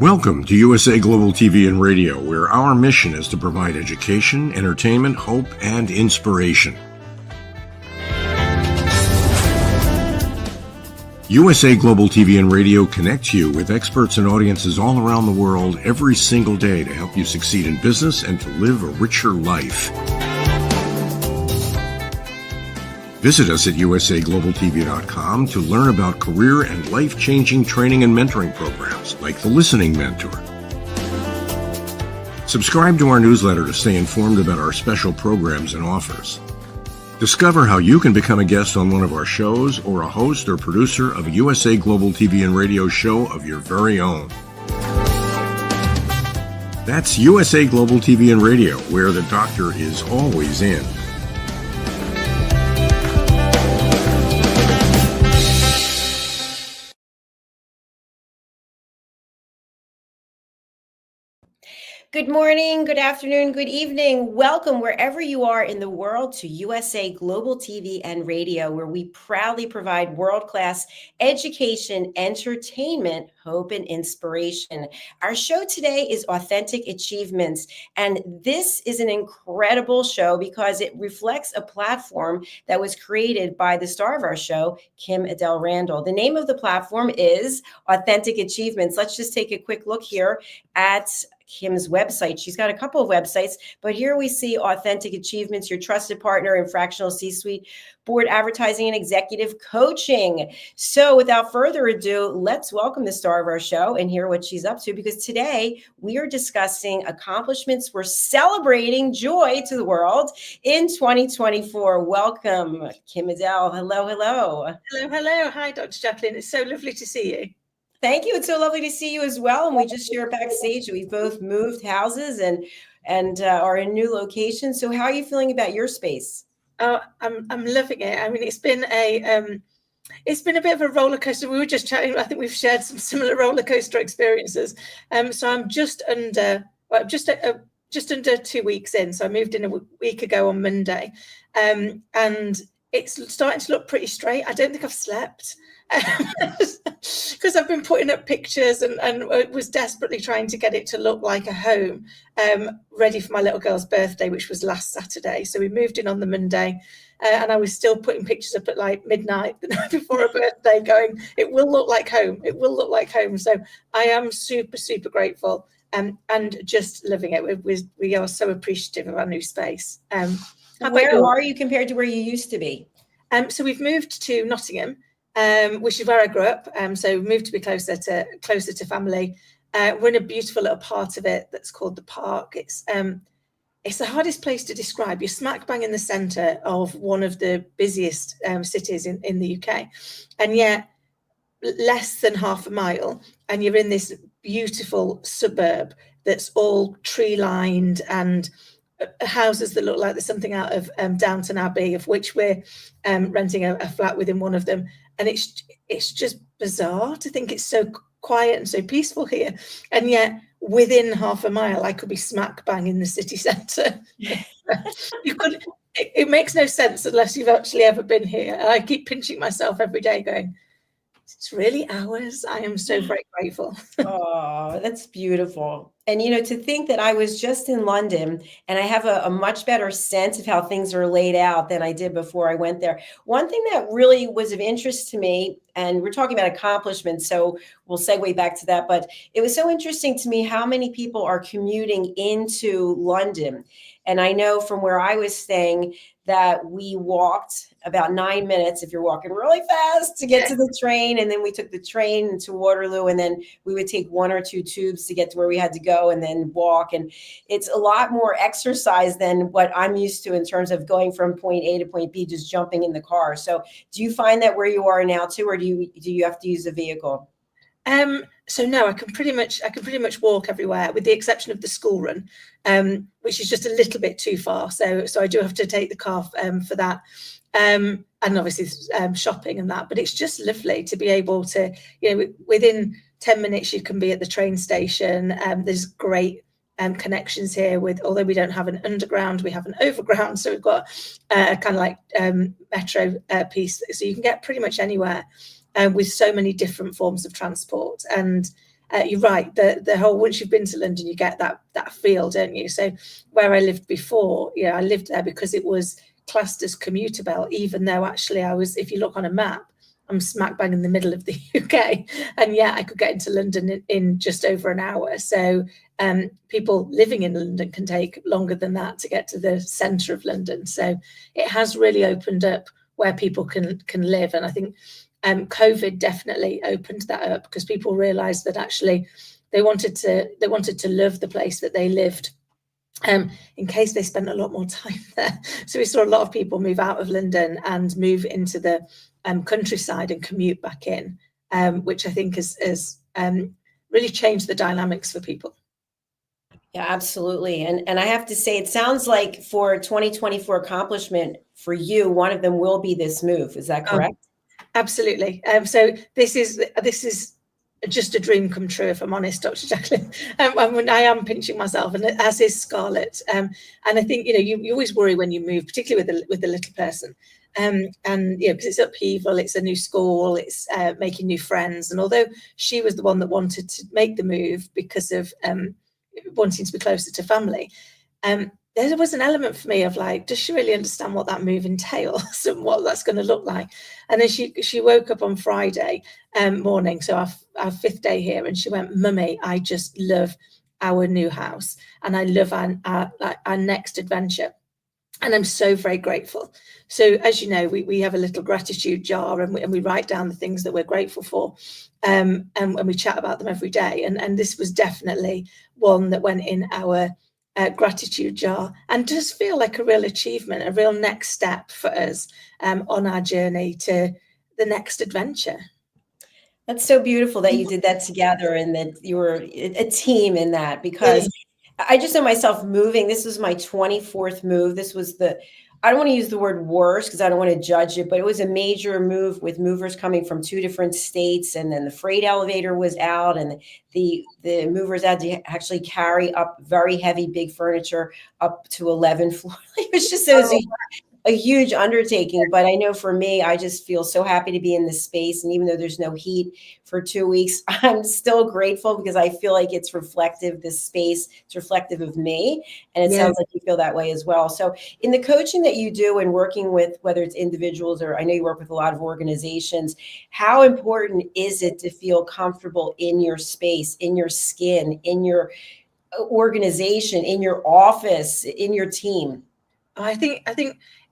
Welcome to USA Global TV and Radio, where our mission is to provide education, entertainment, hope, and inspiration. USA Global TV and Radio connects you with experts and audiences all around the world every single day to help you succeed in business and to live a richer life. Visit us at usaglobaltv.com to learn about career and life-changing training and mentoring programs like the Listening Mentor. Subscribe to our newsletter to stay informed about our special programs and offers. Discover how you can become a guest on one of our shows or a host or producer of a USA Global TV and Radio show of your very own. That's USA Global TV and Radio, where the doctor is always in. Good morning, good afternoon, good evening. Welcome wherever you are in the world to USA Global TV and Radio, where we proudly provide world-class education, entertainment, hope, and inspiration. Our show today is Authentic Achievements, and this is an incredible show because it reflects a platform that was created by the star of our show, KIM-ADELE Randall. The name of the platform is Authentic Achievements. Let's just take a quick look here at Kim's website. She's got a couple of websites, but here we see Authentic Achievements, your trusted partner in fractional C-suite, board advertising, and executive coaching. So without further ado, let's welcome the star of our show and hear what she's up to, because today we are discussing accomplishments. We're celebrating joy to the world in 2024. Welcome, Kim-ADELE. Hello, hello. Hello, hello. Hi, Dr. Jacalyn. It's so lovely to see you. Thank you. It's so lovely to see you as well. And we just share backstage. We've both moved houses and are in new locations. So how are you feeling about your space? Oh, I'm loving it. I mean, it's been a bit of a roller coaster. We were just chatting. I think we've shared some similar roller coaster experiences. So I'm just under 2 weeks in. So I moved in a week ago on Monday, and it's starting to look pretty straight. I don't think I've slept. Because I've been putting up pictures and was desperately trying to get it to look like a home, ready for my little girl's birthday, which was last Saturday. So we moved in on the Monday, and I was still putting pictures up at like midnight the night before her birthday, going, it will look like home. It will look like home. So I am super, super grateful and just loving it. We are so appreciative of our new space. Where are you compared to where you used to be? So we've moved to Nottingham, which is where I grew up. So we moved to be closer to family. We're in a beautiful little part of it that's called the Park. It's the hardest place to describe. You're smack bang in the centre of one of the busiest cities in the UK, and yet less than half a mile, and you're in this beautiful suburb that's all tree lined and houses that look like there's something out of Downton Abbey, of which we're renting a flat within one of them. And it's just bizarre to think it's so quiet and so peaceful here. And yet within half a mile, I could be smack bang in the city centre. It makes no sense unless you've actually ever been here. And I keep pinching myself every day going, it's really ours. I am so very grateful. Oh, that's beautiful. And, to think that I was just in London and I have a much better sense of how things are laid out than I did before I went there. One thing that really was of interest to me, and we're talking about accomplishments, so we'll segue back to that, but it was so interesting to me how many people are commuting into London. And I know from where I was staying that we walked about 9 minutes, if you're walking really fast, to get to the train. And then we took the train to Waterloo, and then we would take 1 or 2 tubes to get to where we had to go and then walk. And it's a lot more exercise than what I'm used to in terms of going from point A to point B, just jumping in the car. So do you find that where you are now too, or do you have to use a vehicle? So no, I can pretty much walk everywhere, with the exception of the school run, which is just a little bit too far. So I do have to take the car for that, and obviously shopping and that. But it's just lovely to be able to, within 10 minutes you can be at the train station. There's great connections here although we don't have an underground, we have an overground. So we've got a kind of like metro piece, so you can get pretty much anywhere. With so many different forms of transport. And you're right. The whole, once you've been to London, you get that feel, don't you? So where I lived before, I lived there because it was classed as commutable, even though actually I was, if you look on a map, I'm smack bang in the middle of the UK, and yet I could get into London in just over an hour. So people living in London can take longer than that to get to the centre of London. So it has really opened up where people can live, and I think COVID definitely opened that up, because people realised that actually they wanted to love the place that they lived, in case they spent a lot more time there. So we saw a lot of people move out of London and move into the countryside and commute back in, which I think has really changed the dynamics for people. Yeah, absolutely. And I have to say, it sounds like for 2024 accomplishment for you, one of them will be this move. Is that correct? Absolutely. So this is just a dream come true, if I'm honest, Dr. Jacalyn. I am pinching myself, and as is Scarlett. And I think you always worry when you move, particularly with the little person, and because it's upheaval, it's a new school, it's making new friends. And although she was the one that wanted to make the move because of wanting to be closer to family, there was an element for me of like, does she really understand what that move entails and what that's going to look like? And then she woke up on Friday morning, so our fifth day here, and she went, "Mummy, I just love our new house, and I love our next adventure." And I'm so very grateful. So as you know, we have a little gratitude jar, and we write down the things that we're grateful for, and we chat about them every day. And this was definitely one that went in our gratitude jar, and does feel like a real achievement, a real next step for us on our journey to the next adventure. That's so beautiful that you did that together, and that you were a team in that, because I just know myself moving. This was my 24th move. This was I don't want to use the word worst because I don't want to judge it, but it was a major move with movers coming from 2 different states. And then the freight elevator was out, and the movers had to actually carry up very heavy, big furniture up to 11 floors. It was a huge undertaking. But I know for me, I just feel so happy to be in this space. And even though there's no heat for 2 weeks, I'm still grateful, because I feel like it's reflective, this space, it's reflective of me. And it sounds like you feel that way as well. So in the coaching that you do and working with, whether it's individuals, or I know you work with a lot of organizations, how important is it to feel comfortable in your space, in your skin, in your organization, in your office, in your team? I think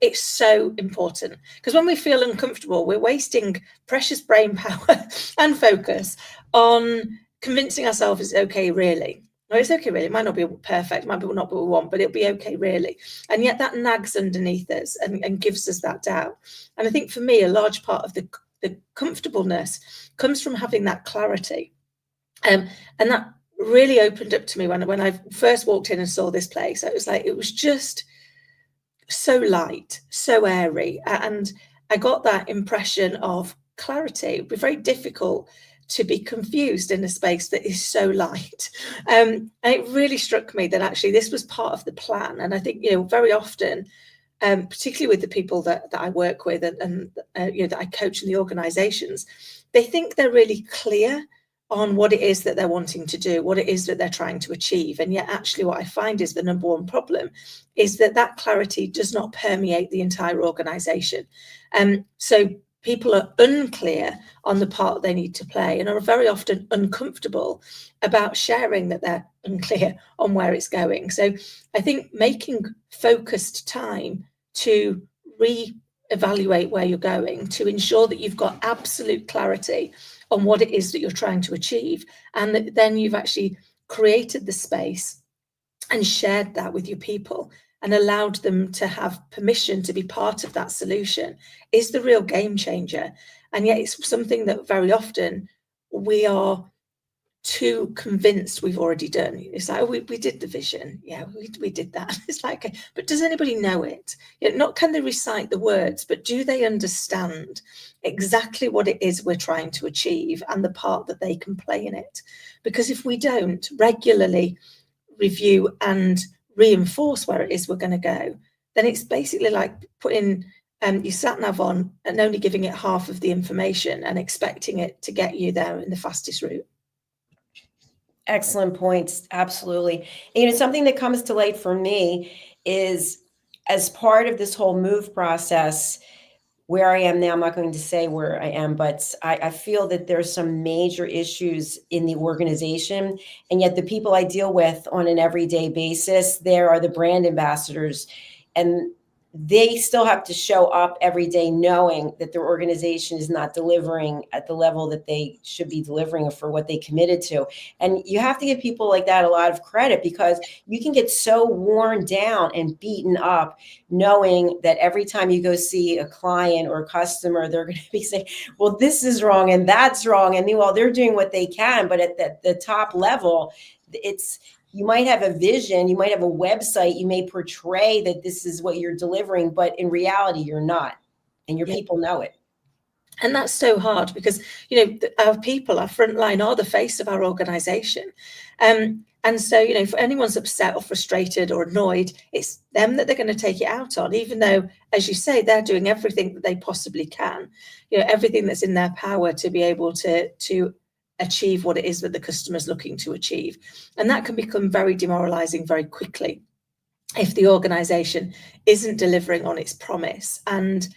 it's so important, because when we feel uncomfortable, we're wasting precious brain power and focus on convincing ourselves it's okay, really. No, it's okay, really. It might not be perfect, might not be what we want, but it'll be okay, really. And yet that nags underneath us and gives us that doubt. And I think for me, a large part of the comfortableness comes from having that clarity. And that really opened up to me when I first walked in and saw this place. It was like, it was just so light, so airy, and I got that impression of clarity. It'd be very difficult to be confused in a space that is so light, and it really struck me that actually this was part of the plan. And I think very often, particularly with the people that I work with and that I coach in the organizations, they think they're really clear on what it is that they're wanting to do, what it is that they're trying to achieve. And yet actually what I find is the number one problem is that clarity does not permeate the entire organization. So people are unclear on the part they need to play, and are very often uncomfortable about sharing that they're unclear on where it's going. So I think making focused time to re-evaluate where you're going, to ensure that you've got absolute clarity on what it is that you're trying to achieve, and that then you've actually created the space and shared that with your people and allowed them to have permission to be part of that solution, is the real game changer. And yet it's something that very often we are too convinced we've already done. It's like, oh, we did the vision. Yeah, we did that. It's like, okay, but does anybody know it? Not can they recite the words, but do they understand exactly what it is we're trying to achieve and the part that they can play in it? Because if we don't regularly review and reinforce where it is we're going to go, then it's basically like putting your sat nav on and only giving it half of the information and expecting it to get you there in the fastest route. Excellent points. Absolutely. And, something that comes to light for me is, as part of this whole move process, where I am now, I'm not going to say where I am, but I feel that there's some major issues in the organization. And yet the people I deal with on an everyday basis, there are the brand ambassadors, and they still have to show up every day knowing that their organization is not delivering at the level that they should be delivering for what they committed to. And you have to give people like that a lot of credit, because you can get so worn down and beaten up knowing that every time you go see a client or a customer, they're going to be saying, well, this is wrong and that's wrong. And meanwhile, they're doing what they can. But at the top level, you might have a vision, you might have a website, you may portray that this is what you're delivering, but in reality, you're not. And your people know it. And that's so hard because, our people, our frontline, are the face of our organization. And so, if anyone's upset or frustrated or annoyed, it's them that they're going to take it out on, even though, as you say, they're doing everything that they possibly can, everything that's in their power to be able to achieve what it is that the customer's looking to achieve. And that can become very demoralizing very quickly if the organization isn't delivering on its promise, and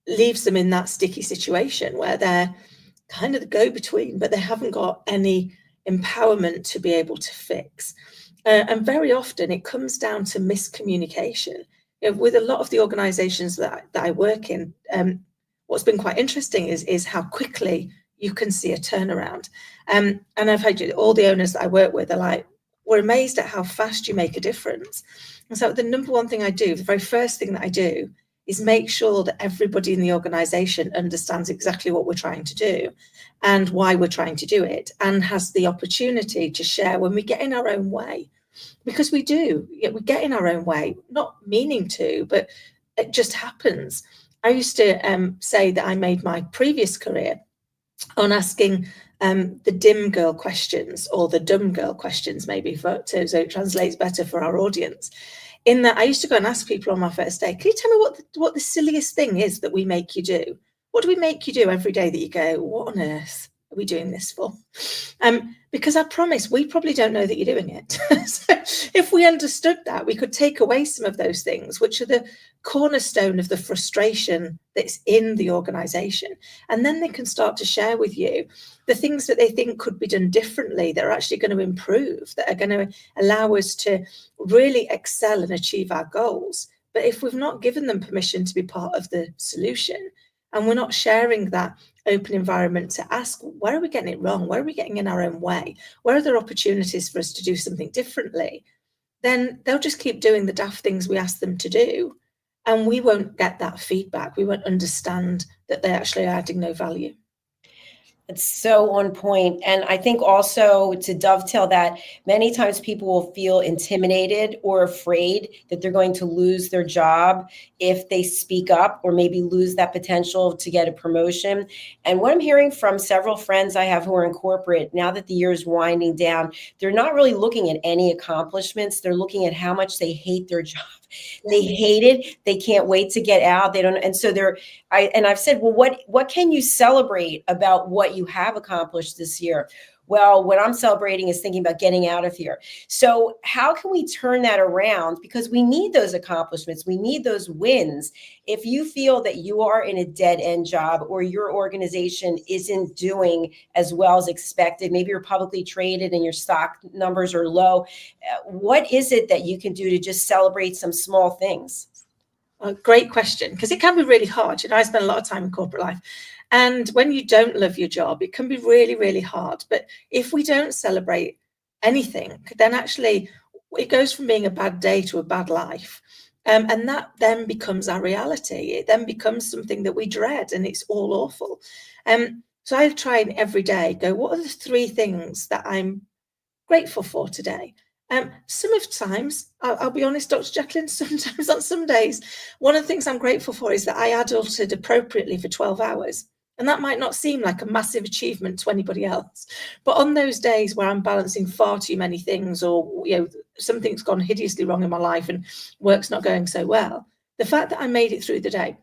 leaves them in that sticky situation where they're kind of the go-between, but they haven't got any empowerment to be able to fix. And very often it comes down to miscommunication. With a lot of the organizations that I work in, what's been quite interesting is how quickly you can see a turnaround. And I've had all the owners that I work with are like, we're amazed at how fast you make a difference. And so the number one thing I do, the very first thing that I do, is make sure that everybody in the organization understands exactly what we're trying to do and why we're trying to do it, and has the opportunity to share when we get in our own way. Because we do, we get in our own way, not meaning to, but it just happens. I used to say that I made my previous career on asking the dim girl questions, or the dumb girl questions, maybe, so it translates better for our audience. In that, I used to go and ask people on my first day, can you tell me what the silliest thing is that we make you do? What do we make you do every day that you go, what on earth are we doing this for? Because I promise we probably don't know that you're doing it. So if we understood that, we could take away some of those things, which are the cornerstone of the frustration that's in the organization. And then they can start to share with you the things that they think could be done differently, that are actually going to improve, that are going to allow us to really excel and achieve our goals. But if we've not given them permission to be part of the solution, and we're not sharing that open environment to ask, where are we getting it wrong? Where are we getting in our own way? Where are there opportunities for us to do something differently? Then they'll just keep doing the daft things we ask them to do. And we won't get that feedback. We won't understand that they actually are adding no value. It's so on point. And I think also, to dovetail that, many times people will feel intimidated or afraid that they're going to lose their job if they speak up, or maybe lose that potential to get a promotion. And what I'm hearing from several friends I have who are in corporate, now that the year is winding down, they're not really looking at any accomplishments. They're looking at how much they hate their job. They hate it. They can't wait to get out. They don't. And so I've said, well, what can you celebrate about what you have accomplished this year? Well, what I'm celebrating is thinking about getting out of here. So how can we turn that around? Because we need those accomplishments. We need those wins. If you feel that you are in a dead end job, or your organization isn't doing as well as expected, maybe you're publicly traded and your stock numbers are low, what is it that you can do to just celebrate some small things? Great question, because it can be really hard. I spend a lot of time in corporate life. And when you don't love your job, it can be really, really hard. But if we don't celebrate anything, then actually it goes from being a bad day to a bad life. And that then becomes our reality. It then becomes something that we dread, and it's all awful. So I try and every day go, what are the 3 things that I'm grateful for today? Some of the times, I'll be honest, Dr. Jacalyn, sometimes on some days, one of the things I'm grateful for is that I adulted appropriately for 12 hours. And that might not seem like a massive achievement to anybody else. But on those days where I'm balancing far too many things, or something's gone hideously wrong in my life and work's not going so well, the fact that I made it through the day,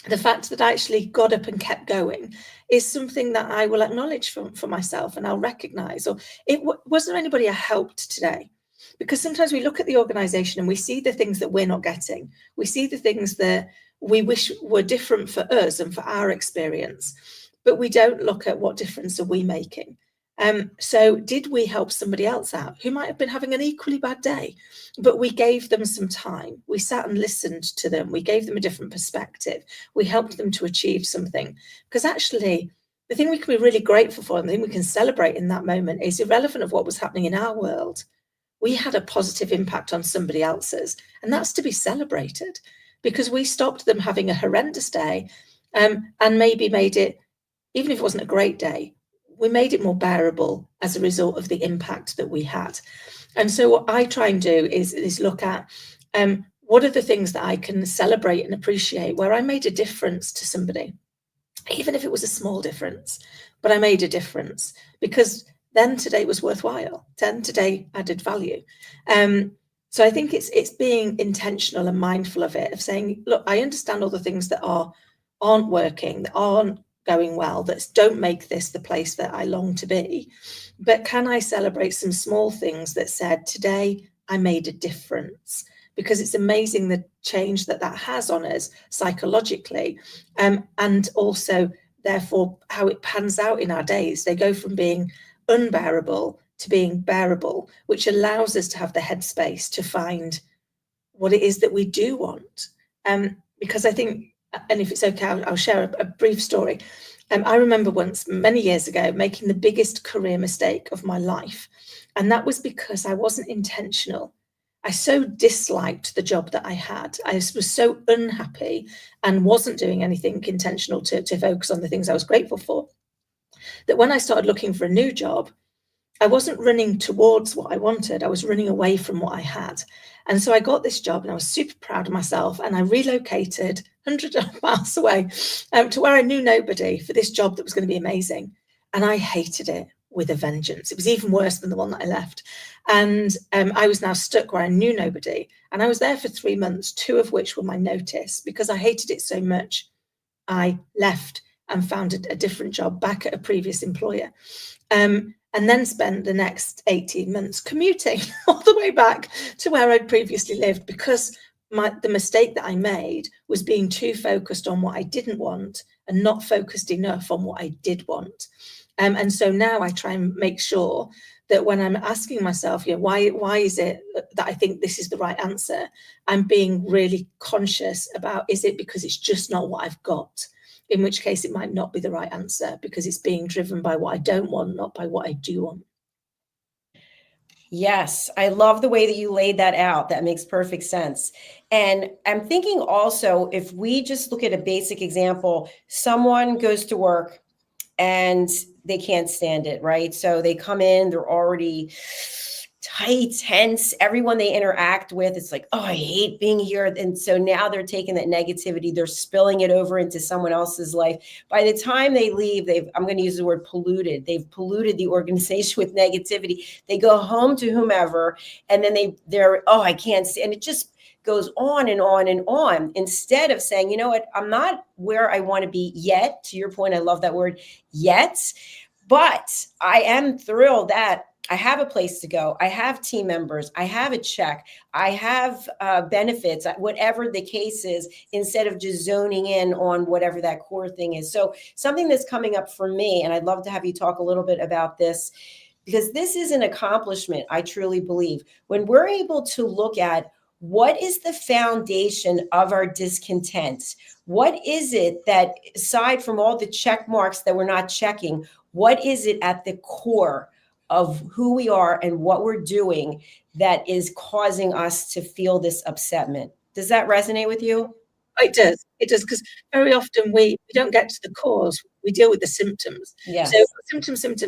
the fact that I actually got up and kept going is something that I will acknowledge for myself, and I'll recognize. Or was there anybody I helped today? Because sometimes we look at the organization and we see the things that we're not getting. We see the things that we wish were different for us and for our experience, but we don't look at what difference are we making. So did we help somebody else out who might have been having an equally bad day, but we gave them some time. We sat and listened to them. We gave them a different perspective. We helped them to achieve something. Because actually, the thing we can be really grateful for and the thing we can celebrate in that moment is irrelevant of what was happening in our world. We had a positive impact on somebody else's, and that's to be celebrated, because we stopped them having a horrendous day, and maybe made it, even if it wasn't a great day, we made it more bearable as a result of the impact that we had. And so what I try and do is look at what are the things that I can celebrate and appreciate where I made a difference to somebody, even if it was a small difference, but I made a difference, because then today was worthwhile. Then today added value. So I think it's being intentional and mindful of it, of saying, look, I understand all the things that aren't working, that aren't going well, that don't make this the place that I long to be. But can I celebrate some small things that said, today I made a difference? Because it's amazing the change that has on us psychologically, and also, therefore, how it pans out in our days. They go from being unbearable to being bearable, which allows us to have the headspace to find what it is that we do want. Because I think, and if it's okay, I'll share a brief story. I remember once, many years ago, making the biggest career mistake of my life. And that was because I wasn't intentional. I so disliked the job that I had. I was so unhappy and wasn't doing anything intentional to focus on the things I was grateful for, that when I started looking for a new job, I wasn't running towards what I wanted. I was running away from what I had. And so I got this job and I was super proud of myself, and I relocated 100 miles away to where I knew nobody for this job that was going to be amazing. And I hated it with a vengeance. It was even worse than the one that I left. And I was now stuck where I knew nobody. And I was there for 3 months, 2 of which were my notice, because I hated it so much. I left and found a different job back at a previous employer. And then spent the next 18 months commuting all the way back to where I'd previously lived, because the mistake that I made was being too focused on what I didn't want and not focused enough on what I did want. And so now I try and make sure that when I'm asking myself, why is it that I think this is the right answer, I'm being really conscious about, is it because it's just not what I've got? In which case it might not be the right answer, because it's being driven by what I don't want, not by what I do want. Yes, I love the way that you laid that out. That makes perfect sense. And I'm thinking also, if we just look at a basic example, someone goes to work and they can't stand it, right? So they come in, they're already tight, tense. Everyone they interact with, it's like, oh, I hate being here. And so now they're taking that negativity, they're spilling it over into someone else's life. By the time they leave, I'm going to use the word polluted. They've polluted the organization with negativity. They go home to whomever, and then they're, oh, I can't see. And it just goes on and on and on, instead of saying, you know what, I'm not where I want to be yet. To your point, I love that word, yet. But I am thrilled that I have a place to go. I have team members. I have a check. I have benefits, whatever the case is, instead of just zoning in on whatever that core thing is. So something that's coming up for me, and I'd love to have you talk a little bit about this, because this is an accomplishment, I truly believe. When we're able to look at what is the foundation of our discontent, what is it that, aside from all the check marks that we're not checking, what is it at the core of who we are and what we're doing that is causing us to feel this upsetment? Does that resonate with you? It does, because very often we don't get to the cause, we deal with the symptoms. Yes. So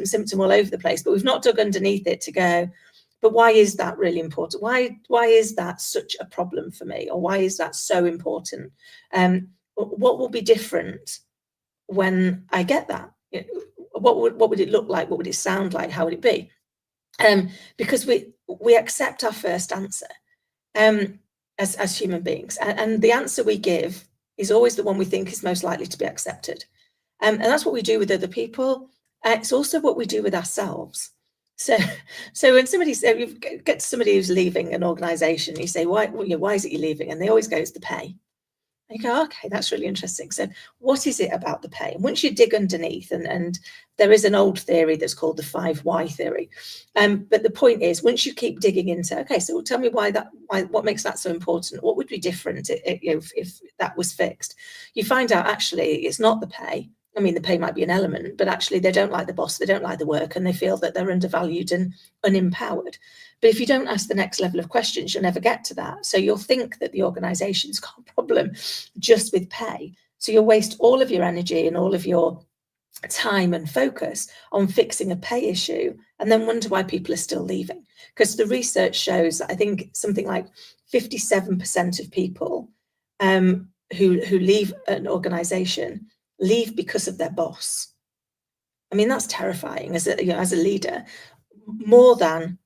symptom all over the place, but we've not dug underneath it to go, but why is that really important? Why is that such a problem for me? Or why is that so important? What will be different when I get that? What would it look like? What would it sound like? How would it be? Because we accept our first answer as human beings, and the answer we give is always the one we think is most likely to be accepted. And that's what we do with other people. It's also what we do with ourselves. So when you get somebody who's leaving an organization, you say, why is it you're leaving? And they always go, it's the pay. And you go, okay, that's really interesting. So what is it about the pay? And once you dig underneath, and there is an old theory that's called the 5 why theory. But the point is, once you keep digging into, okay, so tell me what makes that so important? What would be different if that was fixed? You find out actually it's not the pay. I mean, the pay might be an element, but actually they don't like the boss, they don't like the work, and they feel that they're undervalued and unempowered. But if you don't ask the next level of questions, you'll never get to that. So you'll think that the organization's got a problem just with pay. So you'll waste all of your energy and all of your time and focus on fixing a pay issue, and then wonder why people are still leaving. Because the research shows that I think something like 57% of people who leave an organization leave because of their boss. I mean, that's terrifying as a leader. More than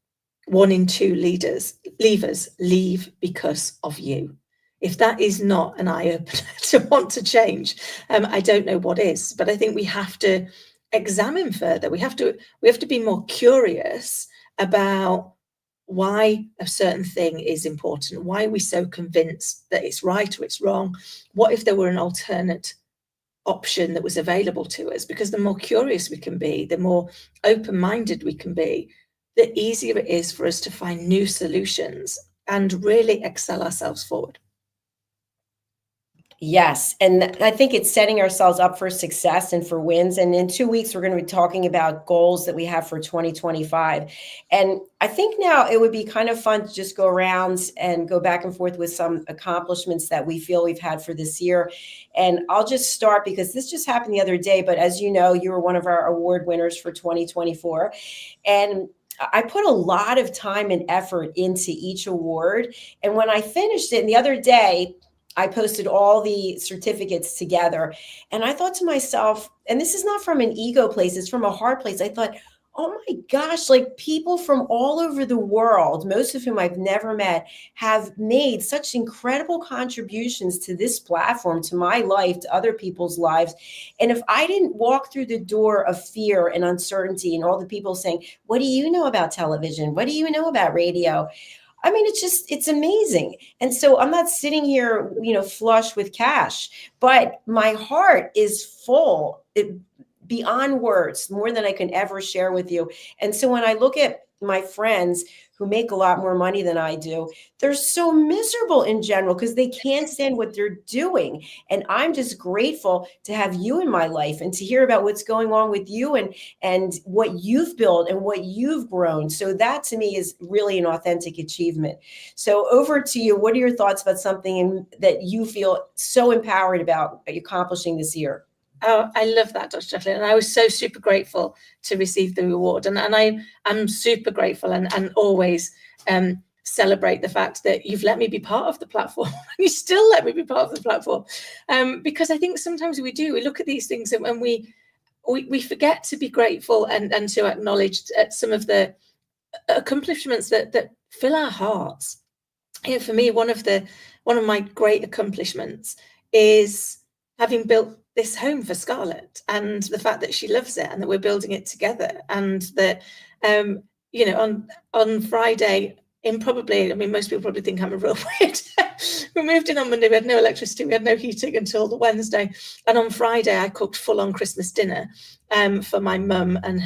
1 in 2 leavers leave because of you. If that is not an eye-opener to want to change, I don't know what is. But I think we have to examine further. We have to be more curious about why a certain thing is important. Why are we so convinced that it's right or it's wrong? What if there were an alternate option that was available to us? Because the more curious we can be, the more open-minded we can be, the easier it is for us to find new solutions and really excel ourselves forward. Yes. And I think it's setting ourselves up for success and for wins. And in 2 weeks, we're going to be talking about goals that we have for 2025. And I think now it would be kind of fun to just go around and go back and forth with some accomplishments that we feel we've had for this year. And I'll just start because this just happened the other day. But as you know, you were one of our award winners for 2024. And I put a lot of time and effort into each award. And when I finished it, and the other day, I posted all the certificates together, and I thought to myself, and this is not from an ego place, it's from a heart place. I thought, oh my gosh, like people from all over the world, most of whom I've never met, have made such incredible contributions to this platform, to my life, to other people's lives. And if I didn't walk through the door of fear and uncertainty and all the people saying, what do you know about television? What do you know about radio? I mean, it's amazing. And so I'm not sitting here, flush with cash, but my heart is full beyond words, more than I can ever share with you. And so when I look at my friends who make a lot more money than I do, they're so miserable in general because they can't stand what they're doing. And I'm just grateful to have you in my life and to hear about what's going on with you and what you've built and what you've grown. So that to me is really an authentic achievement. So over to you. What are your thoughts about something that you feel so empowered about accomplishing this year? Oh, I love that, Dr. Jacalyn. And I was so super grateful to receive the reward. And I'm super grateful and always celebrate the fact that you've let me be part of the platform. You still let me be part of the platform. Because I think sometimes we look at these things and we forget to be grateful and to acknowledge some of the accomplishments that fill our hearts. For me, one of my great accomplishments is having built this home for Scarlett, and the fact that she loves it and that we're building it together, and that on Friday, most people probably think I'm a real weird. We moved in on Monday, we had no electricity, we had no heating until the Wednesday, and on Friday I cooked full-on Christmas dinner for my mum and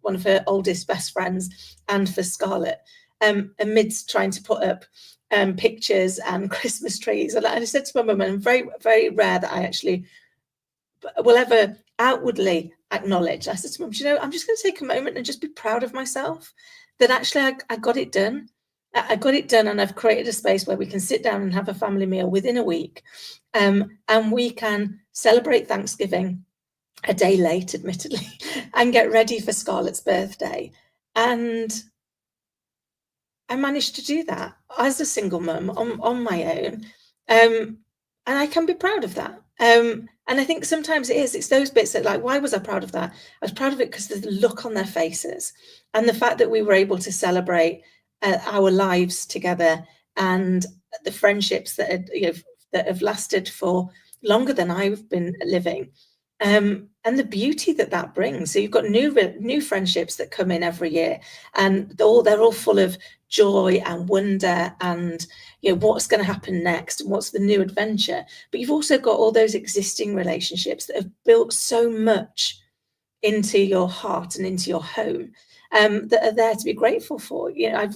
one of her oldest best friends, and for Scarlett, amidst trying to put up pictures and Christmas trees. And I said to my mum, and very, very rare that I actually will ever outwardly acknowledge, I said to mum, I'm just going to take a moment and just be proud of myself that actually I got it done. I got it done, and I've created a space where we can sit down and have a family meal within a week, and we can celebrate Thanksgiving a day late, admittedly, and get ready for Scarlett's birthday. And I managed to do that as a single mum on my own, and I can be proud of that. And I think sometimes it's those bits that, like, why was I proud of that? I was proud of it because of the look on their faces and the fact that we were able to celebrate our lives together, and the friendships that have lasted for longer than I've been living. And the beauty that brings. So you've got new friendships that come in every year, and they're all full of joy and wonder, and what's going to happen next, and what's the new adventure. But you've also got all those existing relationships that have built so much into your heart and into your home, that are there to be grateful for.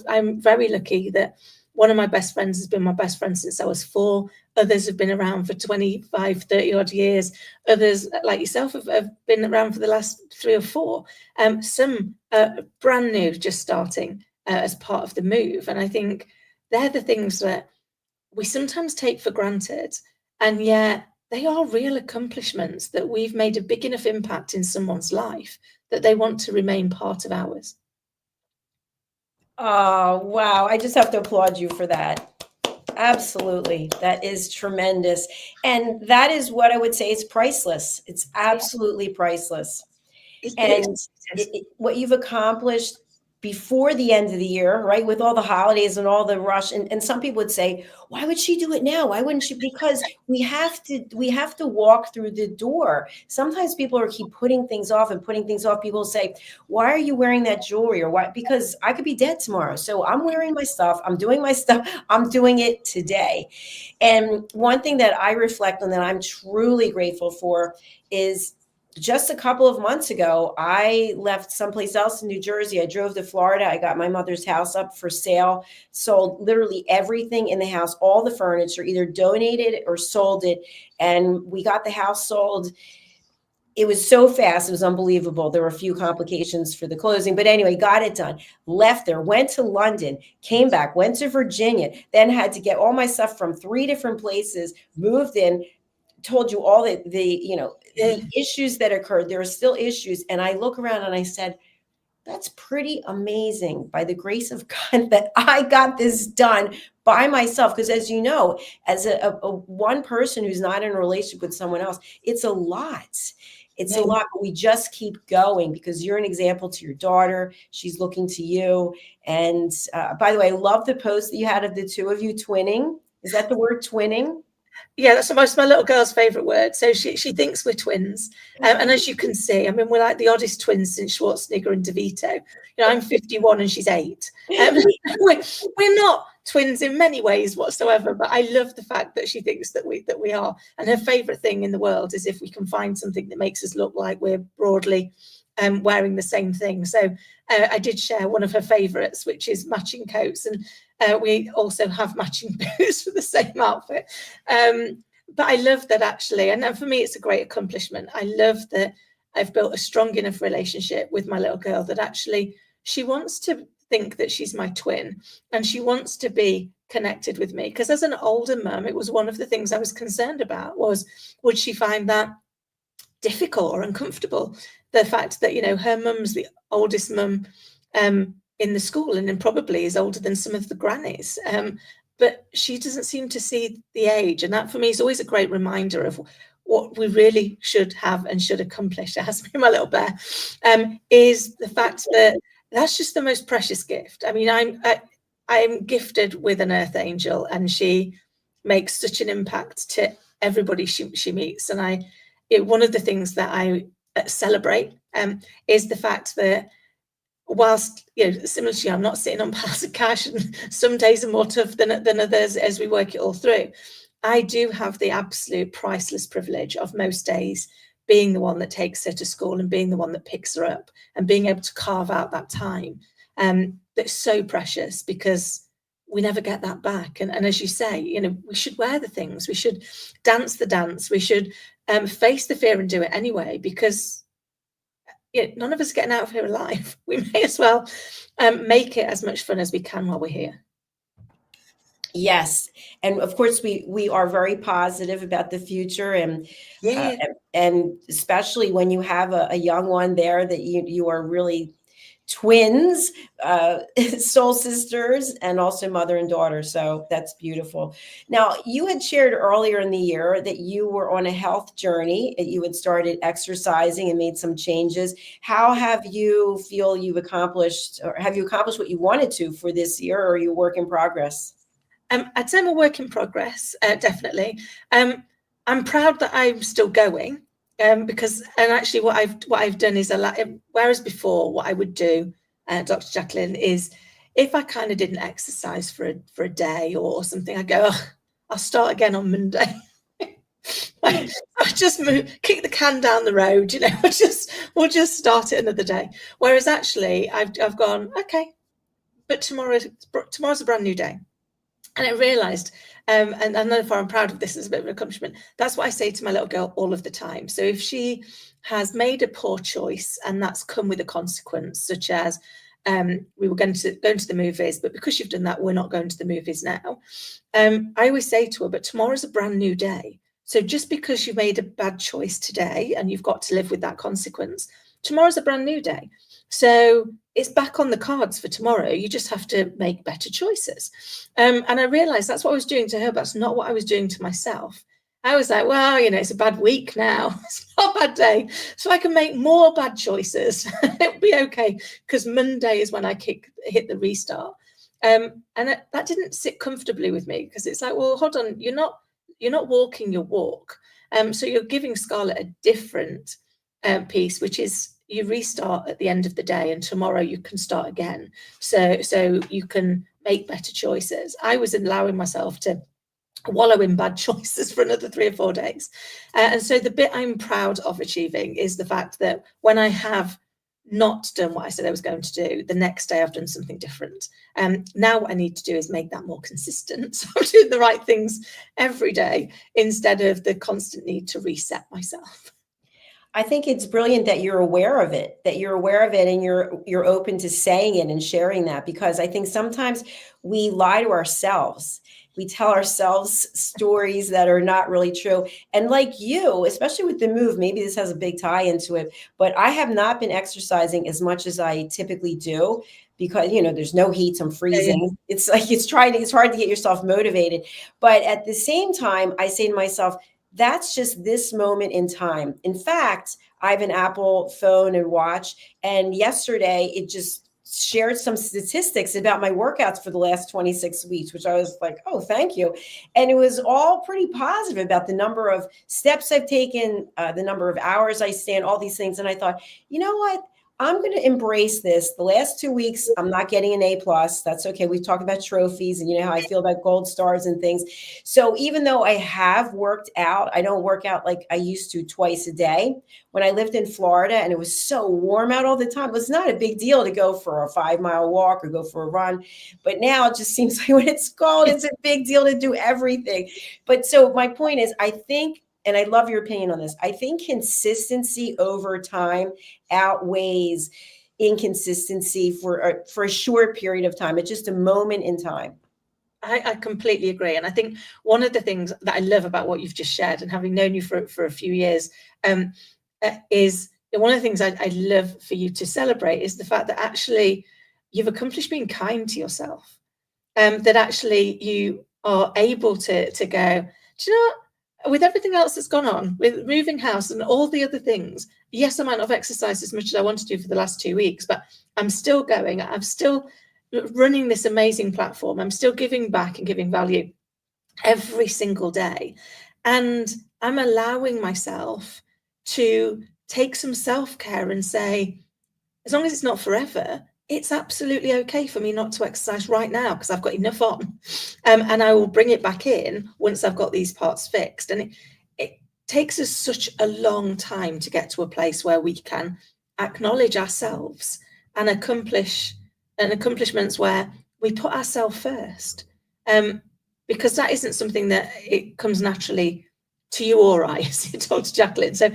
I'm very lucky that one of my best friends has been my best friend since I was 4. Others have been around for 25, 30 odd years. Others, like yourself, have been around for the last 3 or 4. Some brand new, just starting as part of the move. And I think they're the things that we sometimes take for granted. And yet they are real accomplishments, that we've made a big enough impact in someone's life that they want to remain part of ours. Oh, wow. I just have to applaud you for that. Absolutely. That is tremendous. And that is what I would say is priceless. It's absolutely priceless. And what you've accomplished before the end of the year, right, with all the holidays and all the rush, and some people would say, why would she do it now? Why wouldn't she? Because we have to walk through the door. Sometimes people keep putting things off and putting things off. People say, why are you wearing that jewelry? Or why? Because I could be dead tomorrow. So I'm wearing my stuff. I'm doing my stuff. I'm doing it today. And one thing that I reflect on that I'm truly grateful for is, just a couple of months ago, I left someplace else in New Jersey. I drove to Florida. I got my mother's house up for sale, sold literally everything in the house, all the furniture, either donated or sold it. And we got the house sold. It was so fast. It was unbelievable. There were a few complications for the closing, but anyway, got it done. Left there, went to London, came back, went to Virginia, then had to get all my stuff from 3 different places, moved in, told you all the issues that occurred. There are still issues. And I look around and I said, that's pretty amazing, by the grace of God, that I got this done by myself. Because as you know, as a one person who's not in a relationship with someone else, it's a lot. It's a lot, but we just keep going because you're an example to your daughter. She's looking to you. And by the way, I love the post that you had of the 2 of you twinning. Is that the word, twinning? Yeah, that's my little girl's favorite word. So she thinks we're twins. And as you can see, I mean, we're like the oddest twins since Schwarzenegger and DeVito. I'm 51 and she's 8. We're not twins in many ways whatsoever, but I love the fact that she thinks that we are. And her favorite thing in the world is if we can find something that makes us look like we're broadly wearing the same thing. So I did share one of her favorites, which is matching coats, and we also have matching boots for the same outfit. But I love that, actually, and for me it's a great accomplishment. I love that I've built a strong enough relationship with my little girl that actually she wants to think that she's my twin, and she wants to be connected with me, because as an older mum, it was one of the things I was concerned about, was would she find that difficult or uncomfortable, the fact that her mum's the oldest mum in the school, and then probably is older than some of the grannies, but she doesn't seem to see the age. And that for me is always a great reminder of what we really should have and should accomplish. It has to be my little bear, is the fact that that's just the most precious gift. I mean, I'm gifted with an earth angel, and she makes such an impact to everybody she meets. And one of the things that I celebrate is the fact that whilst, similar to you, I'm not sitting on piles of cash, and some days are more tough than others as we work it all through, I do have the absolute priceless privilege of most days being the one that takes her to school and being the one that picks her up, and being able to carve out that time that's so precious, because we never get that back. And as you say, we should wear the things, we should dance the dance, we should face the fear and do it anyway, because none of us are getting out of here alive. We may as well make it as much fun as we can while we're here. Yes. And of course, we are very positive about the future, and especially when you have a young one there, that you are really twins, soul sisters, and also mother and daughter. So that's beautiful. Now, you had shared earlier in the year that you were on a health journey, and you had started exercising and made some changes. How have you feel you've accomplished, or have you accomplished what you wanted to for this year, or are you a work in progress? I'd say I'm a work in progress, definitely. I'm proud that I'm still going, because actually what I've done is whereas before what I would do, Dr. Jacalyn, is if I kind of didn't exercise for a day or something, I go, oh, I'll start again on Monday. I just kick the can down the road, we'll just start it another day. Whereas actually I've gone, okay, but tomorrow's a brand new day. And I realized, and I know if I'm proud of this as a bit of an accomplishment, that's what I say to my little girl all of the time. So if she has made a poor choice and that's come with a consequence, such as we were going to the movies, but because you've done that, we're not going to the movies now. I always say to her, but tomorrow's a brand new day. So just because you made a bad choice today and you've got to live with that consequence, tomorrow's a brand new day. So it's back on the cards for tomorrow. You just have to make better choices. And I realized that's what I was doing to her, but that's not what I was doing to myself. I was like, well, it's a bad week now. It's not a bad day. So I can make more bad choices. It'll be okay, because Monday is when I hit the restart. And that didn't sit comfortably with me, because it's like, well, hold on, you're not walking your walk. So you're giving Scarlett a different piece, which is you restart at the end of the day, and tomorrow you can start again. So you can make better choices. I was allowing myself to wallow in bad choices for another 3 or 4 days. And so the bit I'm proud of achieving is the fact that when I have not done what I said I was going to do, the next day I've done something different. Now what I need to do is make that more consistent. So I'm doing the right things every day instead of the constant need to reset myself. I think it's brilliant that you're aware of it, and you're open to saying it and sharing that, because I think sometimes we lie to ourselves. We tell ourselves stories that are not really true. And like you, especially with the move, maybe this has a big tie into it, but I have not been exercising as much as I typically do, because, there's no heat, I'm freezing. Yeah. It's like, it's hard to get yourself motivated. But at the same time, I say to myself, that's just this moment in time. In fact, I have an Apple phone and watch, and yesterday it just shared some statistics about my workouts for the last 26 weeks, which I was like, oh, thank you. And it was all pretty positive about the number of steps I've taken, the number of hours I stand, all these things. And I thought, you know what? I'm going to embrace this. The last 2 weeks, I'm not getting an A+. That's okay. We've talked about trophies, and you know how I feel about gold stars and things. So even though I have worked out, I don't work out like I used to twice a day. When I lived in Florida and it was so warm out all the time, it was not a big deal to go for a 5-mile walk or go for a run. But now it just seems like when it's cold, it's a big deal to do everything. But so my point is, I think, and I love your opinion on this, I think consistency over time outweighs inconsistency for a short period of time. It's just a moment in time. I completely agree. And I think one of the things that I love about what you've just shared, and having known you for a few years, is one of the things I love for you to celebrate is the fact that actually you've accomplished being kind to yourself. That actually you are able to go, do you know what? With everything else that's gone on, with moving house and all the other things, yes, I might not have exercised as much as I want to do for the last 2 weeks, but I'm still going. I'm still running this amazing platform. I'm still giving back and giving value every single day. And I'm allowing myself to take some self-care and say, as long as it's not forever, it's absolutely okay for me not to exercise right now, because I've got enough on, and I will bring it back in once I've got these parts fixed. And it takes us such a long time to get to a place where we can acknowledge ourselves and accomplishments where we put ourselves first, because that isn't something that it comes naturally to you or I, as you told Jacalyn. So,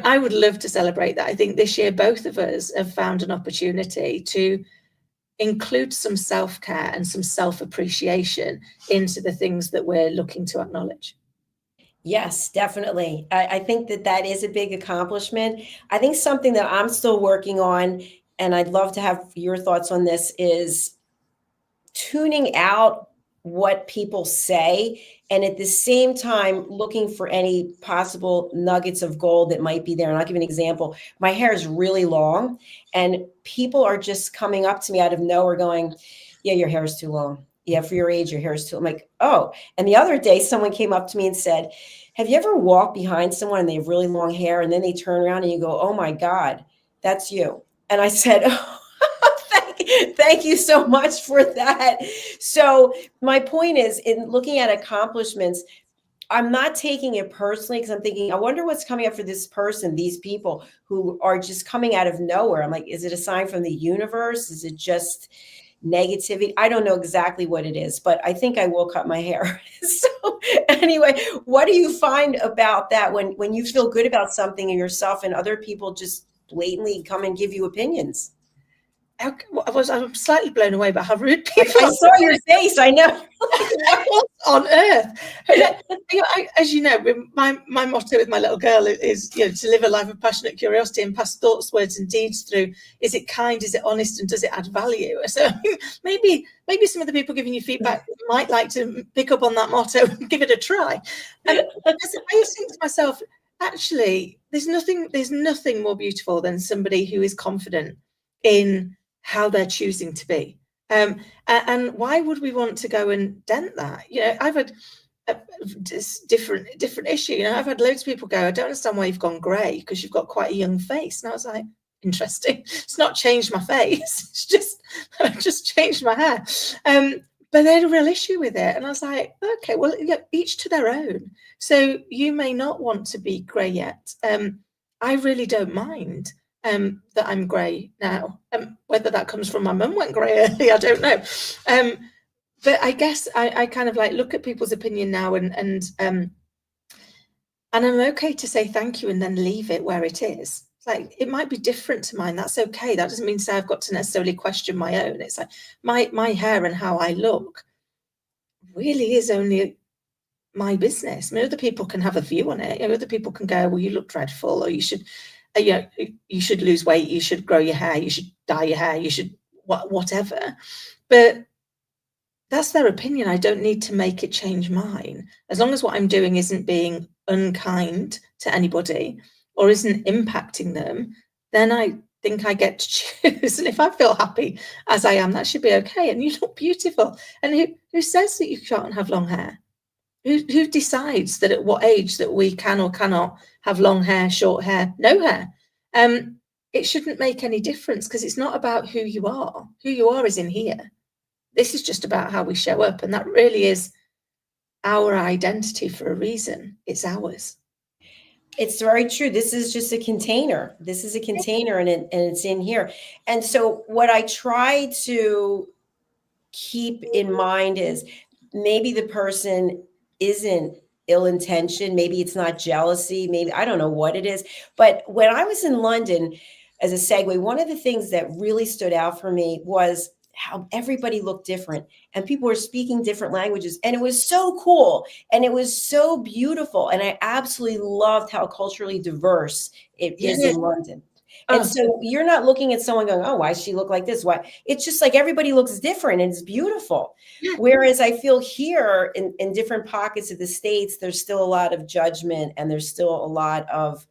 I would love to celebrate that. I think this year, both of us have found an opportunity to include some self-care and some self-appreciation into the things that we're looking to acknowledge. Yes, definitely. I think that is a big accomplishment. I think something that I'm still working on, and I'd love to have your thoughts on this, is tuning out what people say, and at the same time looking for any possible nuggets of gold that might be there. And I'll give you an example. My hair is really long, and people are just coming up to me out of nowhere going, yeah, your hair is too long. yeah, for your age, your hair is too. I'm like, oh. And the other day, someone came up to me and said, have you ever walked behind someone and they have really long hair and then they turn around and you go, oh my God, that's you. And I said, oh, thank you so much for that. So my point is, in looking at accomplishments, I'm not taking it personally because I'm thinking, I wonder what's coming up for this person, these people who are just coming out of nowhere. I'm like, is it a sign from the universe? Is it just negativity? I don't know exactly what it is, but I think I will cut my hair. So anyway, what do you find about that when you feel good about something in yourself and other people just blatantly come and give you opinions? I'm slightly blown away by how rude people I saw your face. I know. What on earth? As you know, my motto with my little girl is, to live a life of passionate curiosity and pass thoughts, words, and deeds through. Is it kind? Is it honest? And does it add value? So maybe some of the people giving you feedback might like to pick up on that motto and give it a try. I just think to myself, actually, there's nothing more beautiful than somebody who is confident in how they're choosing to be. And why would we want to go and dent that? I've had a different issue. I've had loads of people go, I don't understand why you've gone grey, because you've got quite a young face. And I was like, interesting. It's not changed my face. It's just, I've just changed my hair. But they had a real issue with it. And I was like, okay, well, each to their own. So you may not want to be grey yet. I really don't mind that I'm grey now. Whether that comes from my mum went grey early, I don't know. But I guess I kind of like look at people's opinion now and I'm okay to say thank you and then leave it where it is. It's like, it might be different to mine. That's okay. That doesn't mean to say I've got to necessarily question my own. It's like my hair and how I look really is only my business. I mean, other people can have a view on it. Other people can go, well, you look dreadful, or you should lose weight, you should grow your hair, you should dye your hair, you should whatever. But that's their opinion. I don't need to make it change mine. As long as what I'm doing isn't being unkind to anybody or isn't impacting them, then I think I get to choose. And if I feel happy as I am, that should be okay. And you look beautiful. And who says that you can't have long hair? Who decides that at what age that we can or cannot have long hair, short hair, no hair? It shouldn't make any difference, because it's not about who you are. Who you are is in here. This is just about how we show up. And that really is our identity for a reason. It's ours. It's very true. This is just a container. This is a container and it's in here. And so what I try to keep in mind is maybe the person isn't ill-intentioned. Maybe it's not jealousy. Maybe, I don't know what it is. But when I was in London, as a segue, one of the things that really stood out for me was how everybody looked different and people were speaking different languages. And it was so cool. And it was so beautiful. And I absolutely loved how culturally diverse it is in London. And so you're not looking at someone going, oh, why does she look like this? Why? It's just like everybody looks different and it's beautiful. Yeah. Whereas I feel here in different pockets of the States, there's still a lot of judgment and there's still a lot of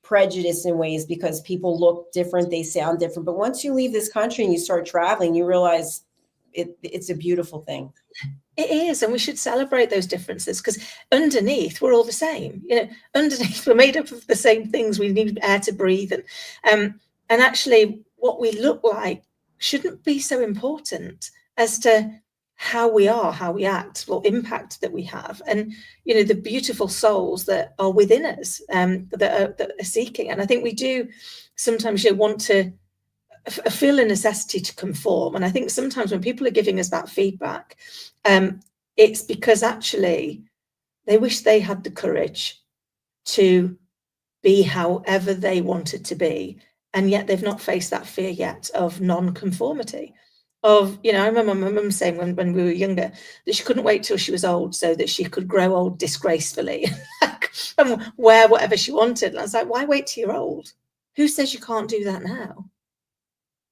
prejudice in ways because people look different, they sound different. But once you leave this country and you start traveling, you realize it's a beautiful thing. It is, and we should celebrate those differences, because underneath we're all the same. Underneath we're made up of the same things. We need air to breathe, and actually, what we look like shouldn't be so important as to how we are, how we act, what impact that we have, and the beautiful souls that are within us, that are seeking. And I think we do sometimes want to feel a necessity to conform. And I think sometimes when people are giving us that feedback, it's because actually they wish they had the courage to be however they wanted to be. And yet they've not faced that fear yet of non-conformity. I remember my mum saying when we were younger that she couldn't wait till she was old so that she could grow old disgracefully and wear whatever she wanted. And I was like, why wait till you're old? Who says you can't do that now?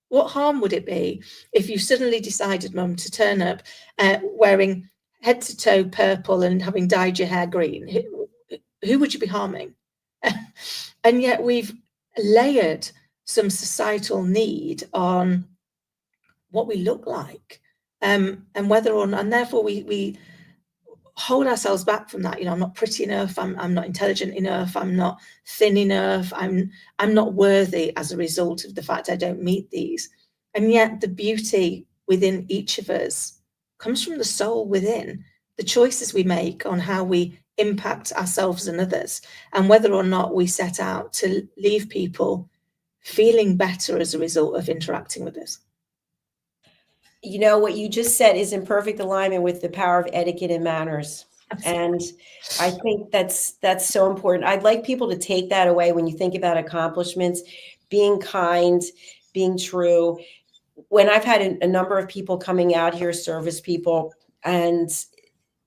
What harm would it be if you suddenly decided, Mum, to turn up wearing head to toe purple and having dyed your hair green? Who would you be harming? And yet we've layered some societal need on what we look like And whether or not, and therefore we hold ourselves back from that. I'm not pretty enough, I'm not intelligent enough, I'm not thin enough, I'm not worthy as a result of the fact I don't meet these. And yet the beauty within each of us comes from the soul within, the choices we make on how we impact ourselves and others, and whether or not we set out to leave people feeling better as a result of interacting with us. What you just said is in perfect alignment with the power of etiquette and manners. Absolutely. And I think that's so important. I'd like people to take that away when you think about accomplishments, being kind, being true. When I've had a number of people coming out here, service people, and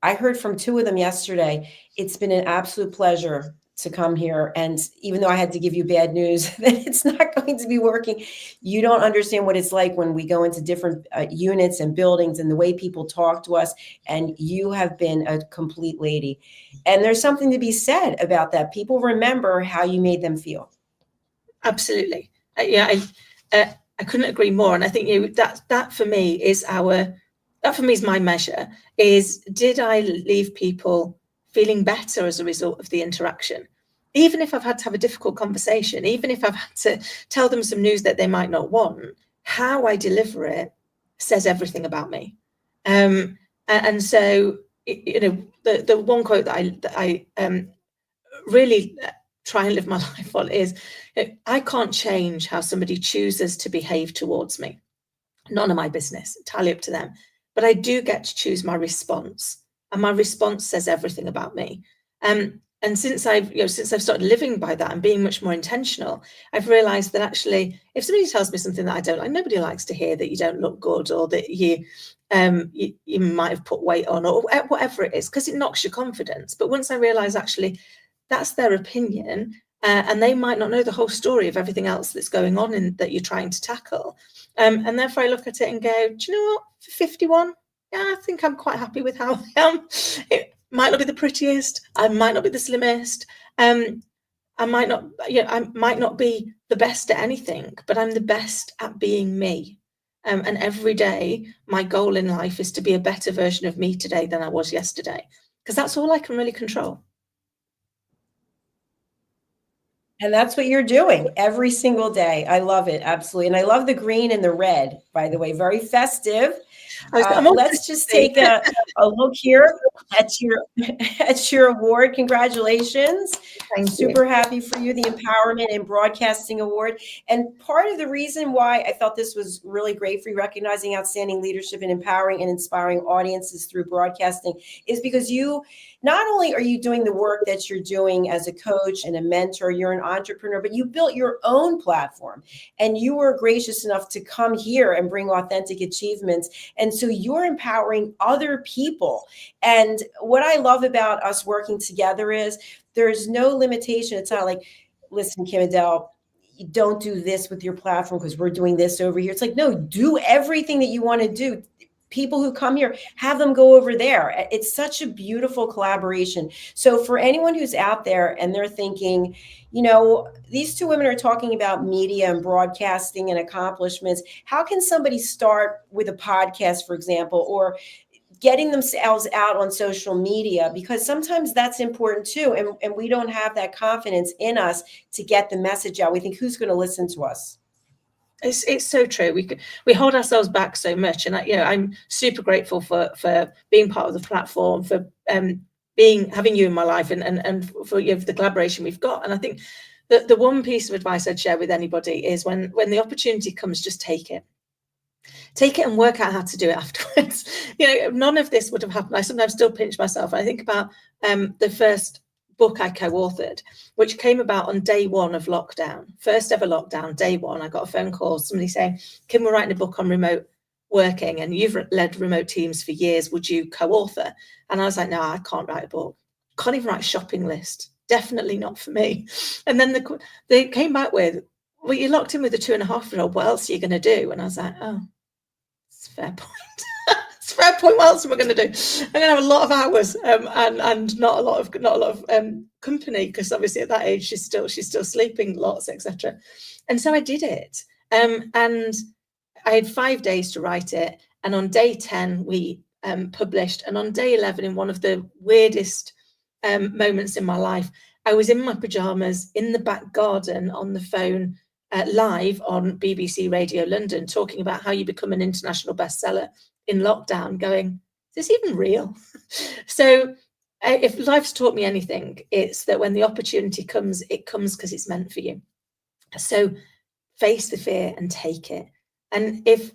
I heard from two of them yesterday, it's been an absolute pleasure to come here. And even though I had to give you bad news that it's not going to be working, you don't understand what it's like when we go into different units and buildings and the way people talk to us. And you have been a complete lady. And there's something to be said about that. People remember how you made them feel. Absolutely. I couldn't agree more. And I think that for me is my measure, is did I leave people feeling better as a result of the interaction? Even if I've had to have a difficult conversation, even if I've had to tell them some news that they might not want, how I deliver it says everything about me. And so, the one quote that I really try and live my life on is, I can't change how somebody chooses to behave towards me. None of my business, entirely up to them. But I do get to choose my response, and my response says everything about me. And since I've started living by that and being much more intentional, I've realized that actually, if somebody tells me something that I don't like, nobody likes to hear that you don't look good, or that you might have put weight on, or whatever it is, because it knocks your confidence. But once I realize actually that's their opinion, and they might not know the whole story of everything else that's going on that you're trying to tackle. And therefore I look at it and go, do you know what, for 51, yeah, I think I'm quite happy with how I am. It might not be the prettiest, I might not be the slimmest, I might not be the best at anything, but I'm the best at being me. And every day, my goal in life is to be a better version of me today than I was yesterday, because that's all I can really control. And that's what you're doing every single day. I love it. Absolutely. And I love the green and the red, by the way, very festive. Let's just take a look here at your award. Congratulations. Super happy for you, the Empowerment in Broadcasting Award. And part of the reason why I felt this was really great for you, recognizing outstanding leadership in empowering and inspiring audiences through broadcasting, is because you, not only are you doing the work that you're doing as a coach and a mentor, you're an entrepreneur, but you built your own platform, and you were gracious enough to come here and bring authentic achievements. And so you're empowering other people. And what I love about us working together is there's no limitation. It's not like, listen, KIM-ADELE, don't do this with your platform because we're doing this over here. It's like, no, do everything that you want to do. People who come here, have them go over there. It's such a beautiful collaboration. So for anyone who's out there and they're thinking, these two women are talking about media and broadcasting and accomplishments. How can somebody start with a podcast, for example, or getting themselves out on social media? Because sometimes that's important too. And we don't have that confidence in us to get the message out. We think, who's going to listen to us? It's so true. We hold ourselves back so much, and I'm super grateful for being part of the platform, for having you in my life, and for the collaboration we've got. And I think that the one piece of advice I'd share with anybody is when the opportunity comes, just take it and work out how to do it afterwards. None of this would have happened. I sometimes still pinch myself. I think about the first book I co-authored, which came about on day one of lockdown, first ever lockdown, day one. I got a phone call, somebody saying, Kim, we're writing a book on remote working, and you've led remote teams for years. Would you co-author? And I was like, no, I can't write a book. Can't even write a shopping list. Definitely not for me. And then they came back with, well, you're locked in with a 2.5-year-old. What else are you going to do? And I was like, oh, it's a fair point. It's a fair point. What else am I going to do? I'm going to have a lot of hours and not a lot of company, because obviously at that age she's still sleeping lots, etc. And so I did it. And I had 5 days to write it. And on day 10, we published. And on day 11, in one of the weirdest moments in my life, I was in my pajamas in the back garden on the phone live on BBC Radio London, talking about how you become an international bestseller in lockdown, going, is this even real? So if life's taught me anything, it's that when the opportunity comes, it comes because it's meant for you. So face the fear and take it. And if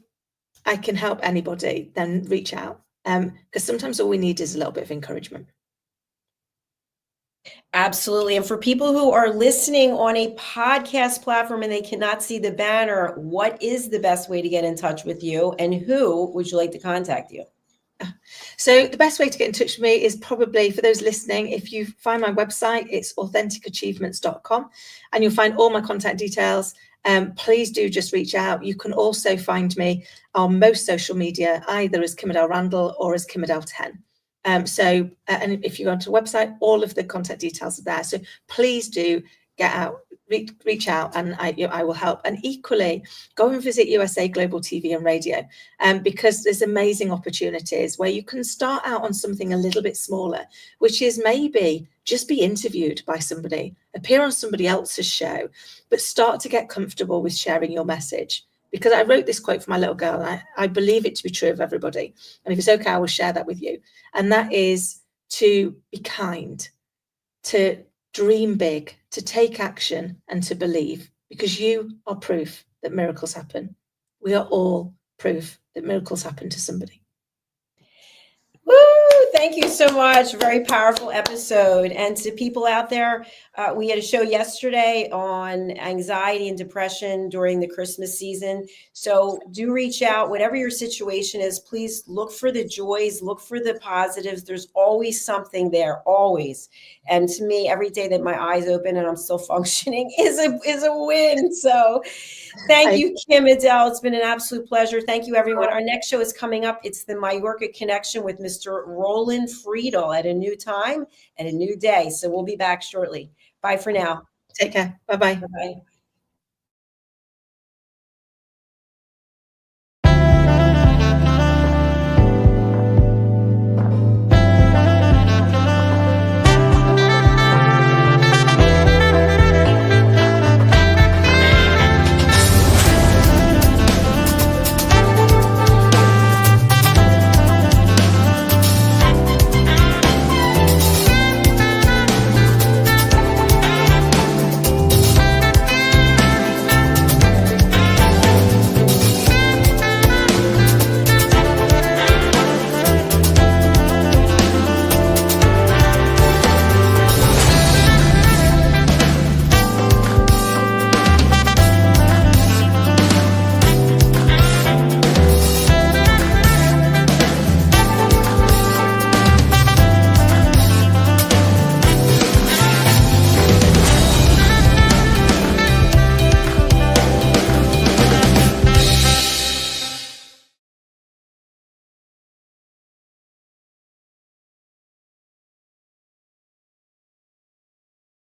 I can help anybody, then reach out, because sometimes all we need is a little bit of encouragement. Absolutely. And for people who are listening on a podcast platform and they cannot see the banner, what is the best way to get in touch with you, and who would you like to contact you? So the best way to get in touch with me is probably, for those listening, if you find my website, it's AuthenticAchievements.com, and you'll find all my contact details. Please do just reach out. You can also find me on most social media, either as KIM-ADELE Randall or as KIM-ADELE 10. And if you go onto the website, all of the contact details are there. So please do get out, reach out, and I will help. And equally, go and visit USA Global TV and Radio, because there's amazing opportunities where you can start out on something a little bit smaller, which is maybe just be interviewed by somebody, appear on somebody else's show, but start to get comfortable with sharing your message. Because I wrote this quote for my little girl, and I believe it to be true of everybody. And if it's okay, I will share that with you. And that is to be kind, to dream big, to take action, and to believe, because you are proof that miracles happen. We are all proof that miracles happen to somebody. Woo! Thank you so much. Very powerful episode. And to people out there, we had a show yesterday on anxiety and depression during the Christmas season. So do reach out. Whatever your situation is, please look for the joys, look for the positives. There's always something there, always. And to me, every day that my eyes open and I'm still functioning is a win. So thank you, KIM-ADELE. It's been an absolute pleasure. Thank you, everyone. Our next show is coming up. It's the Mallorca Connection with Mr. Roland Friedel at a new time and a new day. So we'll be back shortly. Bye for now. Take care. Bye-bye. Bye-bye.